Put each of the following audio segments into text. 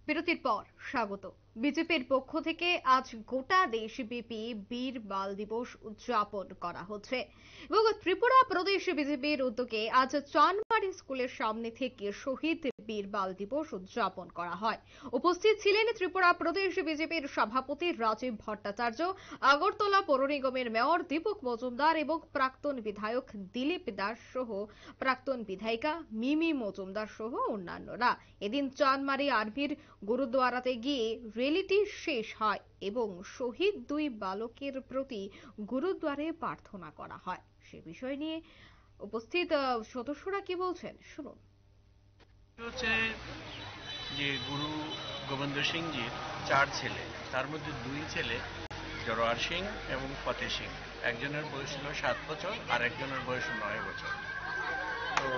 বিরতির পর স্বাগত। বিজেপির পক্ষ থেকে আজ গোটা দেশব্যাপী বীর বাল দিবস উদযাপন করা হচ্ছে এবং ত্রিপুরা প্রদেশ বিজেপির উদ্যোগে আজ চানবাড়ি স্কুলের সামনে থেকে শহীদ বীর বাল দিবস উদযাপন করা হয়। উপস্থিত ছিলেন ত্রিপুরা প্রদেশ বিজেপির সভাপতি রাজীব ভট্টাচার্য, আগরতলা পৌর নিগমের মেয়র দীপক মজুমদার এবং প্রাক্তন বিধায়ক দিলীপ দাস সহ প্রাক্তন বিধায়িকা মিমি মজুমদার সহ অন্যান্যরা। এদিন চানমারি আর্মির গুরুদ্বারাতে গিয়ে র্যালিটি শেষ হয় এবং শহীদ দুই বালকের প্রতি গুরুদ্বারে প্রার্থনা করা হয়। সে বিষয় নিয়ে উপস্থিত সদস্যরা কি বলছেন শুনুন। হচ্ছে যে গুরু গোবিন্দ সিংজির 4 ছেলে, তার মধ্যে 2 ছেলে জরোয়ার সিং এবং ফতেহ সিং। একজনের বয়স ছিল 7 বছর আর একজনের বয়স 9 বছর। তো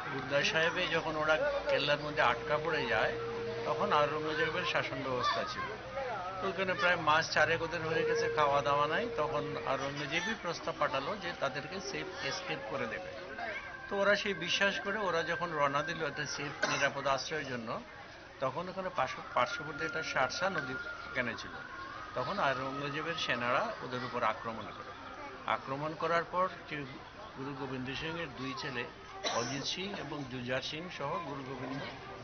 গুরুদ্বার সাহেবে যখন ওরা কেল্লার মধ্যে আটকা পড়ে যায় তখন আওরঙ্গজেবের শাসন ব্যবস্থা ছিল। তো ওখানে প্রায় মাস 4 ওদের হয়ে গেছে, খাওয়া দাওয়া নাই। তখন আওরঙ্গজেবই প্রস্তাব পাঠালো যে তাদেরকে সেফ এসকেপ করে দেবে। তো ওরা সেই বিশ্বাস করে ওরা যখন রওনা দিল একটা সেফ নিরাপদ আশ্রয়ের জন্য, তখন ওখানে পার্শ্ববর্তী একটা শারসা নদী ওখানে ছিল। তখন আওরঙ্গজেবের সেনারা ওদের উপর আক্রমণ করার পর গুরু গোবিন্দ সিং এর 2 ছেলে অজিত সিং এবং জুজার সিং সহ গুরু গোবিন্দ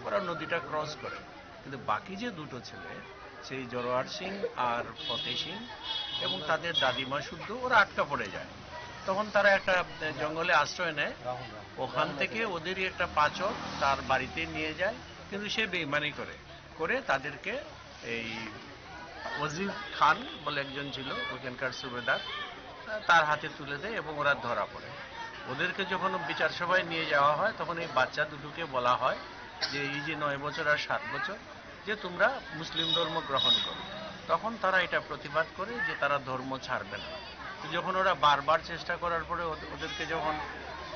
ওরা নদীটা ক্রস করে। কিন্তু বাকি যে 2টো ছেলে, সেই জরোয়ার সিং আর ফতেহ সিং এবং তাদের দাদিমা শুদ্ধ, ওরা আটকা পড়ে যায়। তখন তারা একটা জঙ্গলে আশ্রয় নেয়। ওখান থেকে ওদেরই একটা পাচক তার বাড়িতে নিয়ে যায়, কিন্তু সে বেইমানি করে তাদেরকে এই ওজির খান বলে একজন ছিল ওখানকার সুবেদার, তার হাতে তুলে দেয় এবং ওরা ধরা পড়ে। ওদেরকে যখন বিচার সভায় নিয়ে যাওয়া হয় তখন এই বাচ্চা দুটোকে বলা হয় যে এই যে 9 বছর আর 7 বছর, যে তোমরা মুসলিম ধর্ম গ্রহণ করো। তখন তারা এটা প্রতিবাদ করে যে তারা ধর্ম ছাড়বে না। তো যখন ওরা বারবার চেষ্টা করার পরে ওদেরকে যখন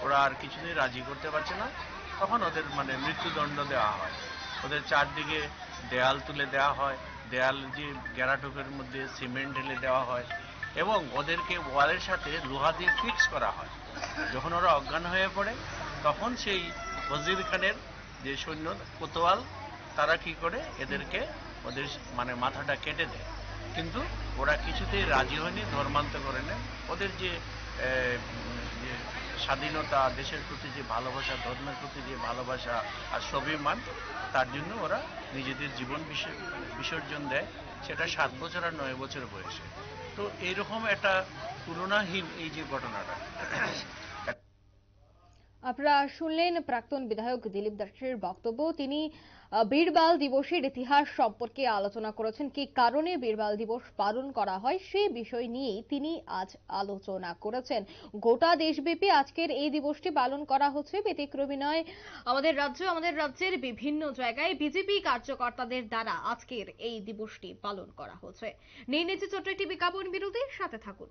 ওরা আর কিছুদিন রাজি করতে পারছে না, তখন ওদের মৃত্যুদণ্ড দেওয়া হয়। ওদের চারদিকে দেয়াল তুলে দেওয়া হয়, দেয়াল যে গ্যারাটোপের মধ্যে সিমেন্ট ঢেলে দেওয়া হয় এবং ওদেরকে ওয়ালের সাথে লোহা দিয়ে ফিক্স করা হয়। যখন ওরা অজ্ঞান হয়ে পড়ে তখন সেই ওজির খানের যে সৈন্য কোতোয়াল, তারা কি করে এদেরকে ওদের মাথাটা কেটে দেয়। কিন্তু ওরা কিছুতেই রাজি হয়নি, ধর্মান্তর করে নেয়। ওদের যে স্বাধীনতা, দেশের প্রতি যে ভালোবাসা, ধর্মের প্রতি যে ভালোবাসা আর স্বাভিমান, তার জন্য ওরা নিজেদের জীবন বিসর্জন দেয়, সেটা 7 বছর আর 9 বছর বয়সে। তো এইরকম একটা তুলনাহীন এই যে ঘটনাটা। আপনারা শুনলেন প্রাক্তন বিধায়ক দিলীপ দাসের বক্তব্য। তিনি বীরবাল দিবসের ইতিহাস সম্পর্কে আলোচনা করেছেন, কি কারণে বীরবাল দিবস পালন করা হয় সেই বিষয় নিয়েই তিনি আজ আলোচনা করেছেন। গোটা দেশব্যাপী আজকের এই দিবসটি পালন করা হচ্ছে, ব্যতিক্রমী নয় আমাদের রাজ্যের বিভিন্ন জায়গায় বিজেপি কার্যকর্তাদের দ্বারা আজকের এই দিবসটি পালন করা হচ্ছে। নিয়ে নিচ্ছে ছোট্ট একটি বিজ্ঞাপন বিরতির সাথে থাকুন।